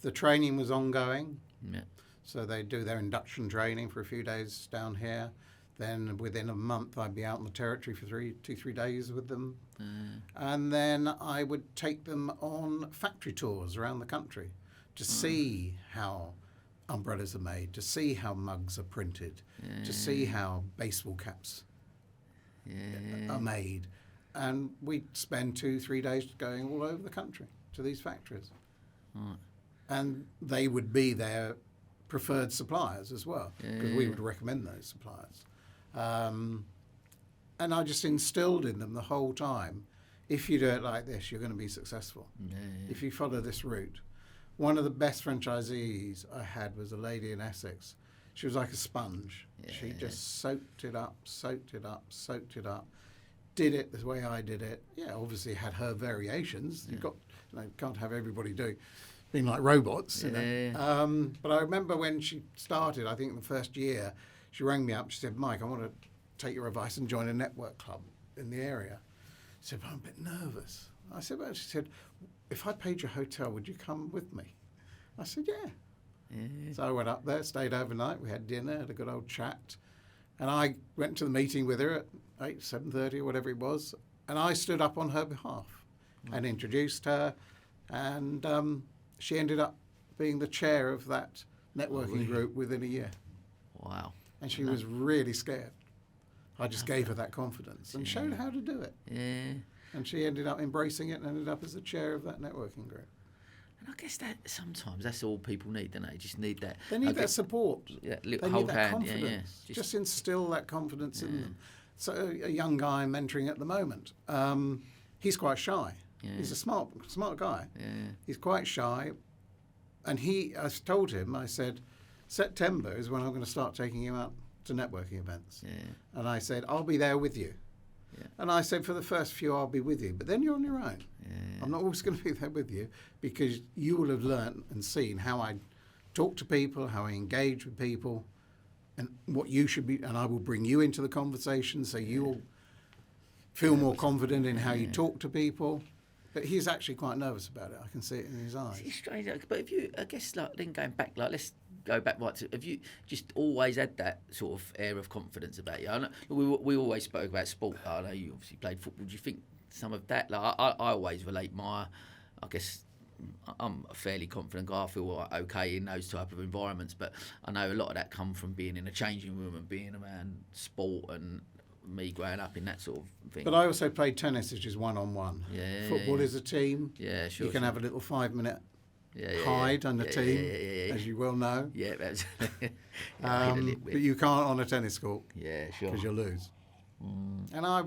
The training was ongoing. Yeah. So they do their induction training for a few days down here. Then within a month, I'd be out in the territory for 3 days with them. And then I would take them on factory tours around the country to see how umbrellas are made, to see how mugs are printed, to see how baseball caps are made. And we'd spend 2-3 days going all over the country to these factories. Right. And they would be their preferred suppliers as well, because we would recommend those suppliers. And I just instilled in them the whole time, if you do it like this, you're going to be successful. If you follow this route. One of the best franchisees I had was a lady in Essex. She was like a sponge. She just soaked it up, did it the way I did it. Yeah, obviously had her variations. You've got, can't have everybody being like robots. But I remember when she started, I think the first year, she rang me up. She said, Mike, I want to take your advice and join a network club in the area. I said, but I'm a bit nervous. I said, well, she said, if I paid your hotel, would you come with me? I said, yeah. So I went up there, stayed overnight. We had dinner, had a good old chat. And I went to the meeting with her at 7:30 or whatever it was. And I stood up on her behalf and introduced her. And she ended up being the chair of that networking group within a year. Wow. And she was really scared. I just gave her that confidence and showed her how to do it. And she ended up embracing it and ended up as the chair of that networking group. And I guess that sometimes that's all people need, don't they? Just need that. They need that support. Yeah, they need hold that hand. confidence. Just instill that confidence in them. So a young guy I'm mentoring at the moment, he's quite shy. He's a smart guy. He's quite shy. And I told him, I said, September is when I'm going to start taking him out to networking events. And I said, I'll be there with you. And I said, for the first few, I'll be with you. But then you're on your own. I'm not always going to be there with you, because you will have learned and seen how I talk to people, how I engage with people, and what you should be. And I will bring you into the conversation so you will feel more confident in how you talk to people. But he's actually quite nervous about it. I can see it in his eyes. It's strange, but if you, I guess, then going back, let's go back right to, have you just always had that sort of air of confidence about you? I know, we always spoke about sport. I know you obviously played football. Do you think some of that, I always relate my, I guess, I'm a fairly confident guy. I feel okay in those type of environments, but I know a lot of that come from being in a changing room and being around sport and me growing up in that sort of thing. But I also played tennis, which is one-on-one. Football is a team. Yeah, sure. You can have a little 5-minute hide on the team, as you well know. Yeah, that's but you can't on a tennis court. Yeah, sure. Because you'll lose. And I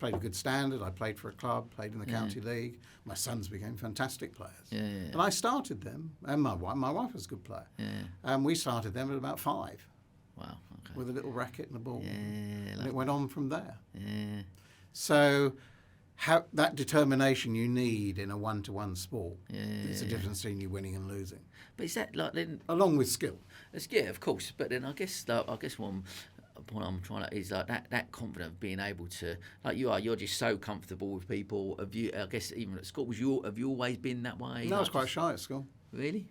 played a good standard. I played for a club, played in the county league. My sons became fantastic players. And I started them, and my wife was a good player. And we started them at about 5. Wow. Okay. With a little racket and a ball. And it went on from there. So that determination you need in a one-to-one sport. It's a difference between you winning and losing. But is that like then? Along with skill. Yeah, of course. But then I guess one point I'm trying to is like that confidence of being able to, like you're just so comfortable with people. Have you? I guess even at school, have you always been that way? No, I was quite shy at school. Really?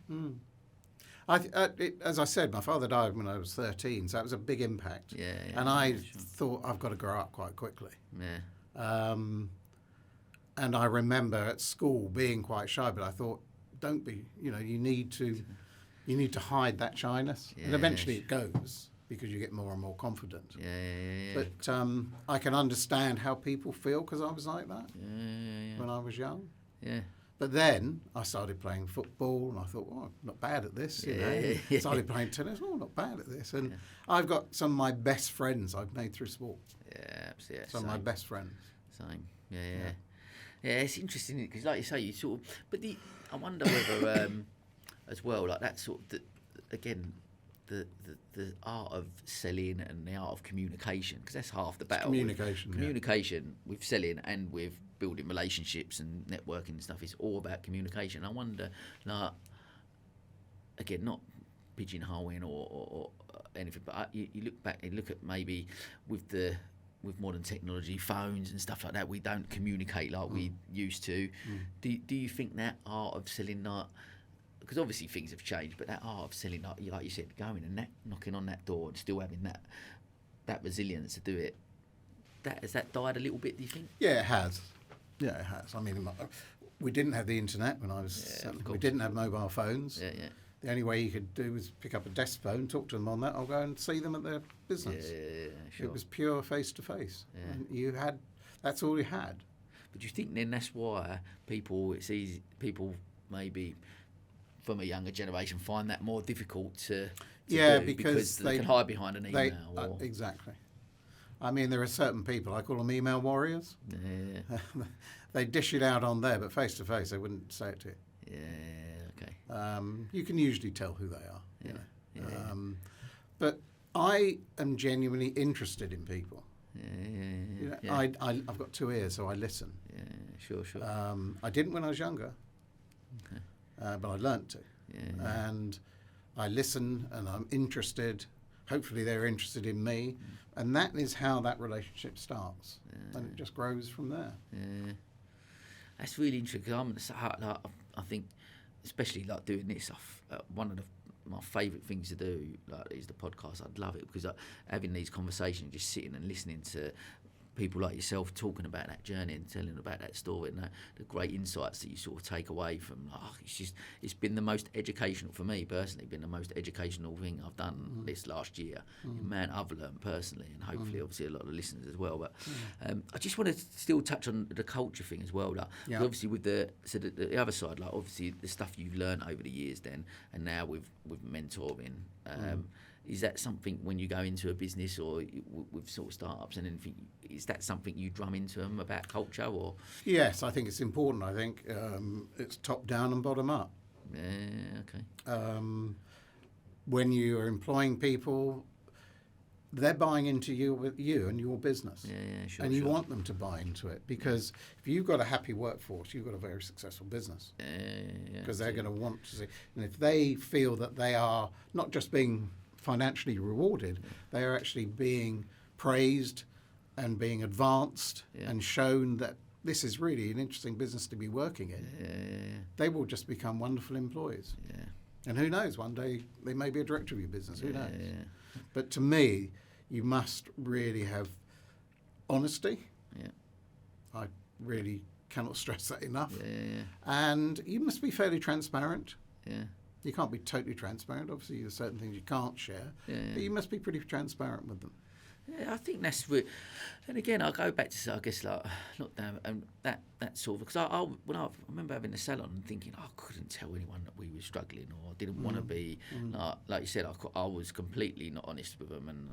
As I said, my father died when I was 13, so that was a big impact. And I thought I've got to grow up quite quickly. And I remember at school being quite shy, but I thought, don't be. You need to hide that shyness, and eventually it goes because you get more and more confident. But I can understand how people feel because I was like that when I was young. But then I started playing football, and I thought, I'm not bad at this. Started playing tennis. Not bad at this. And I've got some of my best friends I've made through sport. Some of my best friends. Same. Yeah, it's interesting because, like you say, you sort of. But I wonder whether, as well, like that sort of the art of selling and the art of communication, because that's half the battle. Communication with selling and with building relationships and networking and stuff is all about communication. I wonder, like, again, not pigeonholing or anything, but you look at maybe with modern technology, phones and stuff like that, we don't communicate like we used to. Do you think that art of selling, like, because obviously things have changed, but that art of selling, like you said, going and knocking on that door and still having that resilience to do it, has that died a little bit, do you think? Yeah, it has. I mean, we didn't have the internet when I was. We didn't have mobile phones. The only way you could do was pick up a desk phone, talk to them on that, or go and see them at their business. Sure. It was pure face to face. That's all you had. But do you think then that's why people maybe from a younger generation find that more difficult to do because they can hide behind an email? Exactly. I mean, there are certain people, I call them email warriors. They dish it out on there, but face to face, they wouldn't say it to you. Okay. You can usually tell who they are. But I am genuinely interested in people. I've got 2 ears, so I listen. Sure. I didn't when I was younger, but I learnt to. And I listen, and I'm interested. Hopefully they're interested in me. And that is how that relationship starts. And it just grows from there. That's really interesting. I think, especially like doing this, one of my favourite things to do is the podcast. I'd love it because having these conversations, just sitting and listening to people like yourself talking about that journey and telling about that story and the great insights that you sort of take away from. It's been the most educational for me personally. Been the most educational thing I've done this last year. Man, I've learned personally, and hopefully, obviously, a lot of the listeners as well. But I just want to still touch on the culture thing as well. Obviously, with the other side, like obviously the stuff you've learned over the years, then and now with mentoring. Is that something when you go into a business or with sort of startups and anything, is that something you drum into them about culture? Or yes, I think it's important. I think it's top down and bottom up. When you are employing people, they're buying into you and your business. Sure. And you want them to buy into it because if you've got a happy workforce, you've got a very successful business. Because they're going to want to see, and if they feel that they are not just being financially rewarded, they are actually being praised and being advanced and shown that this is really an interesting business to be working in. They will just become wonderful employees. And who knows, one day they may be a director of your business, who knows. But to me, you must really have honesty. I really cannot stress that enough. Yeah. And you must be fairly transparent. Yeah. You can't be totally transparent. Obviously, there's certain things you can't share. Yeah. But you must be pretty transparent with them. Yeah, I think that's re- and again, I go back to, I guess, like lockdown and that sort of, because I remember having a salon and thinking, I couldn't tell anyone that we were struggling, or didn't want to be like you said. I was completely not honest with them, and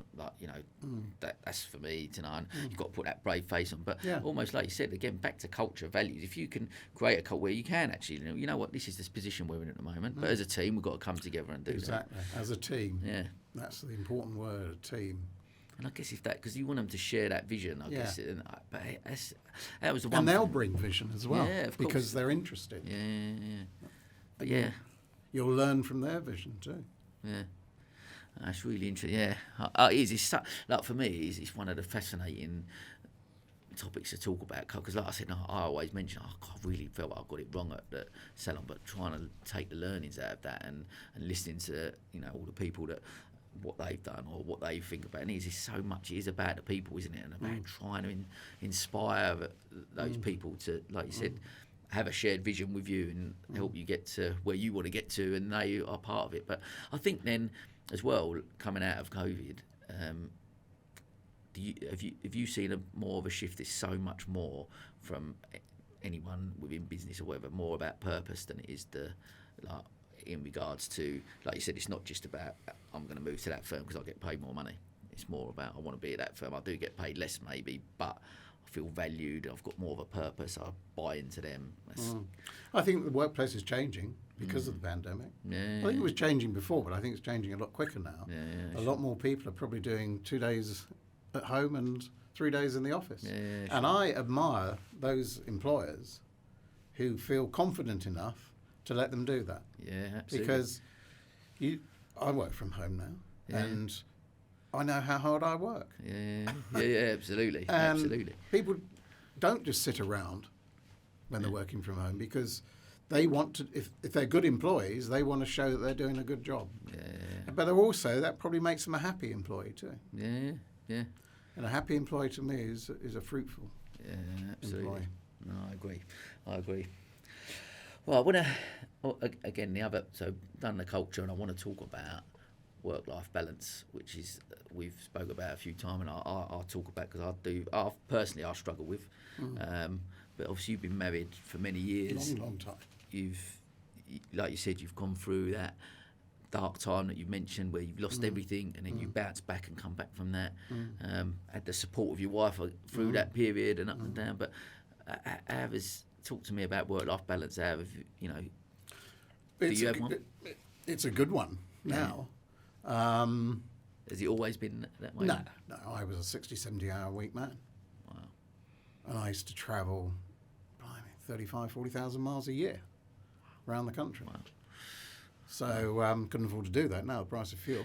that's for me to know. And you've got to put that brave face on, but almost like you said again, back to culture, values. If you can create a culture where you can actually, you know what, this is the position we're in at the moment, but as a team, we've got to come together and do that. Exactly, as a team. Yeah, that's the important word, a team. And I guess if that, because you want them to share that vision, I guess. But that was the one. And they'll bring vision as well, of because course. they're interested. Yeah. But yeah, you'll learn from their vision too. Yeah, that's really interesting. Yeah, it's like for me, it's one of the fascinating topics to talk about, because like I said, I always mention, I really felt I got it wrong at the salon, but trying to take the learnings out of that and listening to all the people that. What they've done or what they think about, and it is so much. It is about the people, isn't it? And about trying to inspire those people to, like you said, have a shared vision with you and help you get to where you want to get to, and they are part of it. But I think then, as well, coming out of COVID, have you seen more of a shift? There's so much more from anyone within business or whatever, more about purpose than it is in regards to, like you said, it's not just about I'm going to move to that firm because I get paid more money. It's more about I want to be at that firm. I do get paid less maybe, but I feel valued. I've got more of a purpose. I buy into them. I think the workplace is changing because of the pandemic. I think it was changing before, but I think it's changing a lot quicker now. A lot more people are probably doing 2 days at home and 3 days in the office. And I admire those employers who feel confident enough to let them do that. Yeah, absolutely. Because I work from home now, and I know how hard I work. Yeah, absolutely. And absolutely. People don't just sit around when they're working from home, because they want to, if they're good employees, they want to show that they're doing a good job. But they're also, that probably makes them a happy employee too. Yeah. And a happy employee to me is a fruitful absolutely. employee. No, I agree. Well, I want to, again, so done the culture, and I want to talk about work-life balance, which is we've spoke about a few times, and I'll talk about, because I struggle with. But obviously you've been married for many years. Long time. Like you said, you've gone through that dark time that you mentioned, where you've lost everything, and then you bounce back and come back from that. Had the support of your wife through that period and up and down. But talk to me about work-life balance. Do you have one? It's a good one now. Has it always been that way? No. I was a 60, 70-hour week man. Wow. And I used to travel 35, 40,000 miles a year around the country. Wow. So couldn't afford to do that now, the price of fuel.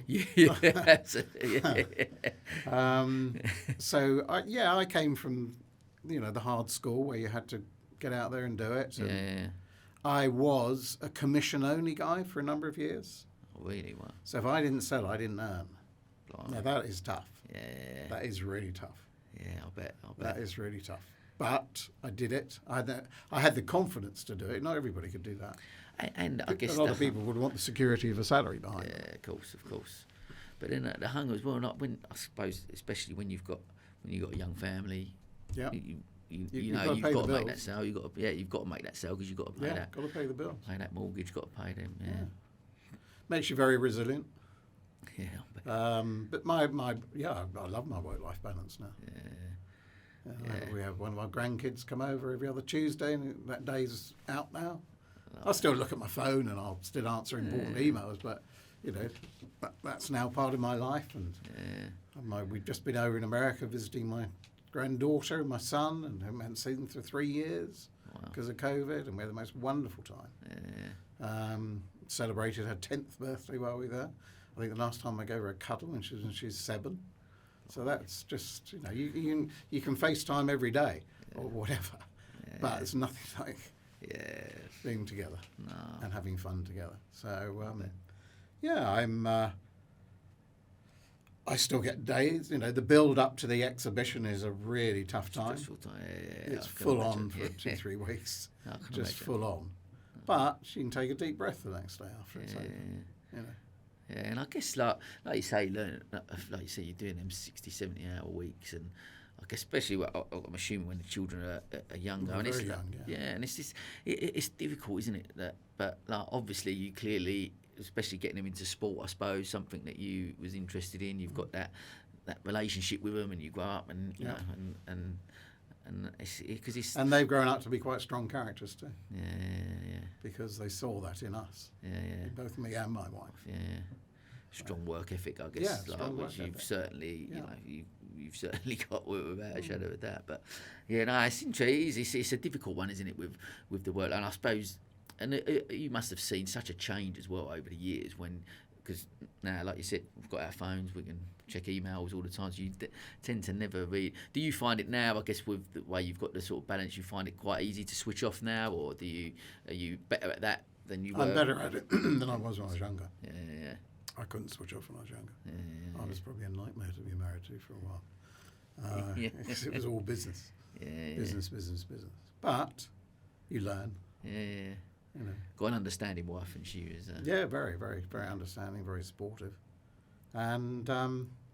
So I came from the hard school where you had to get out there and do it. I was a commission-only guy for a number of years. Oh, really? Wow. So if I didn't sell, I didn't earn. Blimey. Now that is tough. Yeah. That is really tough. Yeah, I'll bet. That is really tough. But I did it. I had the confidence to do it. Not everybody could do that. And I guess a lot of people would want the security of a salary behind them. Yeah, of course. But then the hunger as well. Not when, I suppose, especially when you've got a young family. Yeah. You've got to make that sale. You've got to make that sale, because you've got to pay that. Got to pay the bills. Pay that mortgage. Got to pay them. Yeah. Makes you very resilient. Yeah. But I love my work-life balance now. We have one of our grandkids come over every other Tuesday, and that day's out now. I'll still look at my phone and I'll still answer important emails, but that's now part of my life. And we've just been over in America visiting my granddaughter and my son, and haven't seen them for 3 years because of COVID, and we had the most wonderful time. Celebrated her 10th birthday while we were there. I think the last time I gave her a cuddle when she's 7. So that's just, you can FaceTime every day or whatever, but it's nothing like being together and having fun together. So I still get days. You know, the build up to the exhibition is a really tough time. Stressful time. It's full on for 2-3 weeks, just full on. But she can take a deep breath the next day after it's over. You know. Yeah, and I guess like you say, you're doing them 60, 70-hour weeks, and I guess especially I'm assuming when the children are younger. Well, and very it's young, yeah. and it's just it's difficult, isn't it? But like obviously you clearly, especially getting them into sport, I suppose, something that you was interested in. You've got that relationship with them, and you grow up, and you know, and it's and they've grown up to be quite strong characters too. Yeah. Because they saw that in us. Yeah. Both me and my wife. Yeah. Strong work ethic, I guess. Yeah, which you've certainly, Yeah. you've certainly got without a shadow of doubt. But yeah, no, it's interesting. It's a difficult one, isn't it, with the work? And I suppose, and you must have seen such a change as well over the years because now, like you said, we've got our phones, we can check emails all the time, so you tend to never read. Do you find it now, I guess, with the way you've got the sort of balance, you find it quite easy to switch off now, or are you better at that than you were? I'm better at it than I was when I was younger. Yeah. I couldn't switch off when I was younger. Yeah. I was probably a nightmare to be married to for a while. Because it was all business. Business. But you learn. Yeah. You know. Got an understanding wife, and she was. Yeah, very, very, very understanding, very supportive, and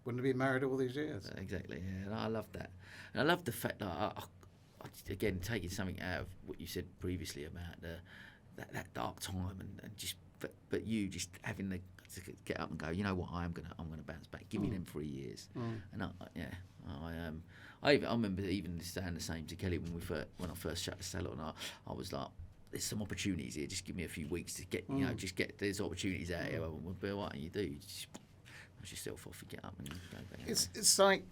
wouldn't have been married all these years. Exactly. Yeah, and I love that, and I love the fact that I again taking something out of what you said previously about that dark time and just but you just having to get up and go. You know what? I'm gonna bounce back. Give me them 3 years, and I remember even saying the same to Kelly when I first shut the salon. I was like, there's some opportunities here. Just give me a few weeks to get, just get these opportunities out here. We'll be all right. And you do. You just push yourself off and get up and go back. It's like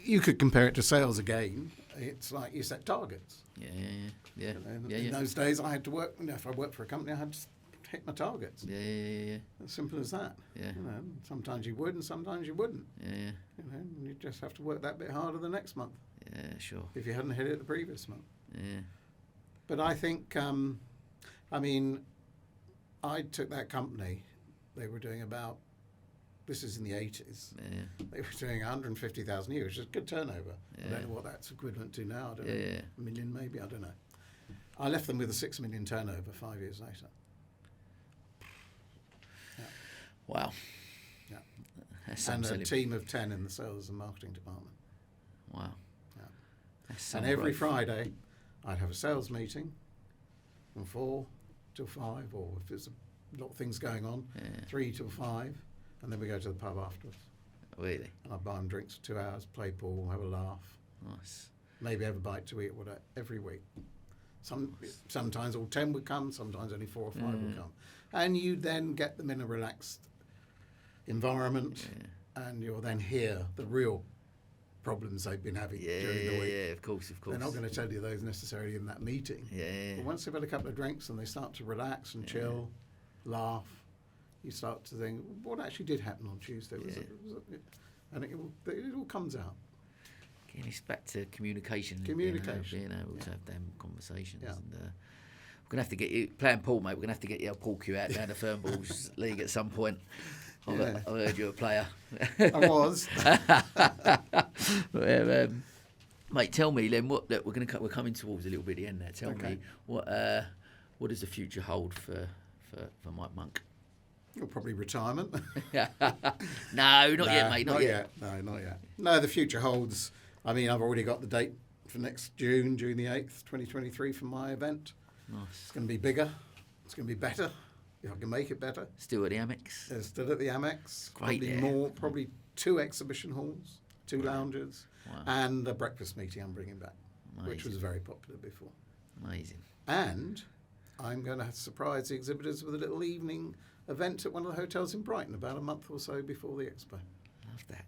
you could compare it to sales again. It's like you set targets. Yeah. In those days, I had to work. If I worked for a company, I had to hit my targets. Yeah. As simple as that. Yeah. Sometimes you would, and sometimes you wouldn't. Yeah. You just have to work that bit harder the next month. Yeah, sure. If you hadn't hit it the previous month. Yeah. But I think, I took that company. They were doing this is in the 80s. Yeah. They were doing 150,000 a year, which is a good turnover. Yeah. I don't know what that's equivalent to now. I don't know. Yeah. A million maybe, I don't know. I left them with a 6 million turnover 5 years later. Yeah. Wow. Yeah. And a team of 10 in the sales and marketing department. Wow. Yeah. And every Friday, I'd have a sales meeting from 4 till 5, or if there's a lot of things going on, 3 till 5, and then we go to the pub afterwards. Really? And I'd buy them drinks for 2 hours, play pool, have a laugh. Nice. Maybe have a bite to eat every week. Sometimes all 10 would come, sometimes only 4 or 5 would come. And you then get them in a relaxed environment, and you'll then hear the real problems they've been having during the week. Yeah, of course. They're not going to tell you those necessarily in that meeting. Yeah. But once they've had a couple of drinks and they start to relax and chill, laugh, you start to think, what actually did happen on Tuesday? And it all comes out. Again, it's back to communication. Communication. Being able to have them conversations. Yeah. And we're going to have to get you, playing pool, mate, we're going to have to get you a pool cue out down the Fernballs League at some point. I heard you're a player. I was. Mate, tell me then. We're coming towards a little bit of the end there. Tell me what does the future hold for Mike Monk? Well, probably retirement. No, not yet, mate. Not yet. No, not yet. No, the future holds. I mean, I've already got the date for next June the 8th, 2023, for my event. Nice. It's going to be bigger. It's going to be better. If I can make it better. Still at the Amex? Still at the Amex. Great, Probably 2 exhibition halls, 2 lounges, and a breakfast meeting I'm bringing back, which was very popular before. Amazing. And I'm going to surprise the exhibitors with a little evening event at one of the hotels in Brighton about a month or so before the expo. Love that.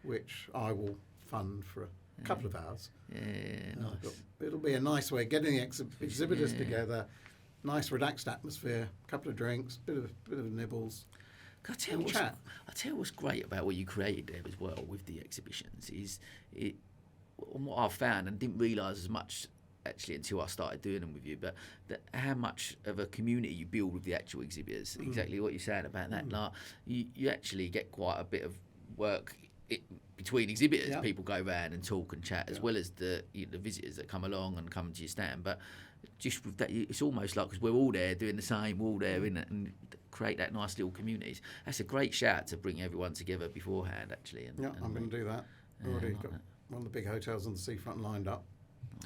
Which I will fund for a couple of hours. Yeah, nice. It'll be a nice way of getting the exhibitors together. Nice relaxed atmosphere, a couple of drinks, bit of nibbles. I tell you what's great about what you created there as well with the exhibitions is what I've found and didn't realise as much actually until I started doing them with you, but how much of a community you build with the actual exhibitors. Exactly what you're saying about that. Like you actually get quite a bit of work between exhibitors, Yeah. people go around and talk and chat, as well as the visitors that come along and come to your stand. But just with that, it's almost like, because we're all there doing the same, we're all there in it, and create that nice little communities. That's a great shout to bring everyone together beforehand, actually. Yeah, I'm going to do that. Already got one of the big hotels on the seafront lined up.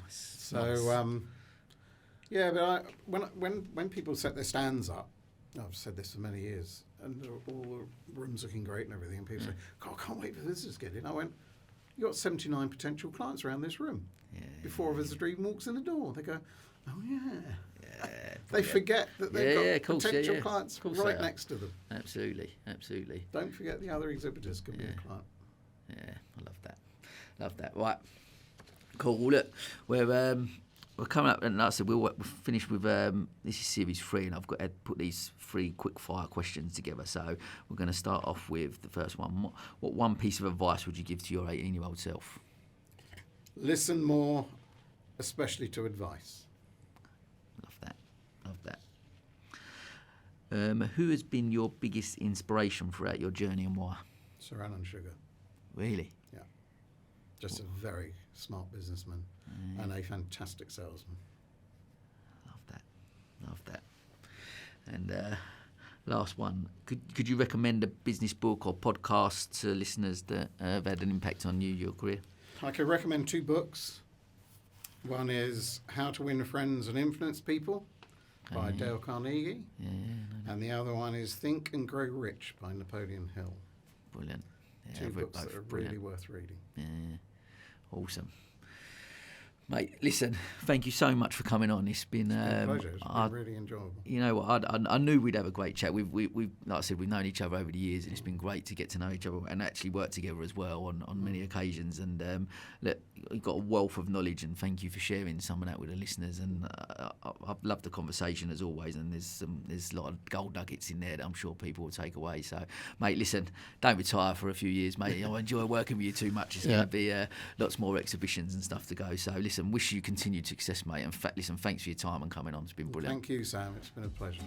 Nice. So, yeah, but when people set their stands up, I've said this for many years, and all the rooms looking great and everything, and people say, God, I can't wait for visitors to get in. I went, you got 79 potential clients around this room. Before a visitor even walks in the door, they go, oh, yeah. They forget that they've got potential clients right next to them. Absolutely. Don't forget the other exhibitors can be a client. Yeah, I love that. Right, cool. Well, look, we're coming up, and like I said, we'll finish with this is series 3, and I've got to put these 3 quick fire questions together. So we're going to start off with the first one. What one piece of advice would you give to your 18-year-old self? Listen more, especially to advice. Love that. Who has been your biggest inspiration throughout your journey, and why? Sir Alan Sugar. Really? Yeah. Just a very smart businessman and a fantastic salesman. Love that. And last one. Could you recommend a business book or podcast to listeners that have had an impact on your career? I could recommend 2 books. One is How to Win Friends and Influence People by Dale Carnegie. And the other one is Think and Grow Rich by Napoleon Hill. Brilliant. Yeah, 2 books that are really worth reading. Yeah, awesome. Mate, listen, thank you so much for coming on. It's been a pleasure. It's been really enjoyable. You know what? I knew we'd have a great chat. We've like I said, we've known each other over the years, and it's been great to get to know each other and actually work together as well on many occasions. And look, you've got a wealth of knowledge, and thank you for sharing some of that with the listeners. And I've loved the conversation as always. And there's a lot of gold nuggets in there that I'm sure people will take away. So, mate, listen, don't retire for a few years, mate. I enjoy working with you too much. It's going to be lots more exhibitions and stuff to go. So, listen. Wish you continued success, mate. And listen, thanks for your time and coming on. It's been brilliant. Thank you, Sam. It's been a pleasure.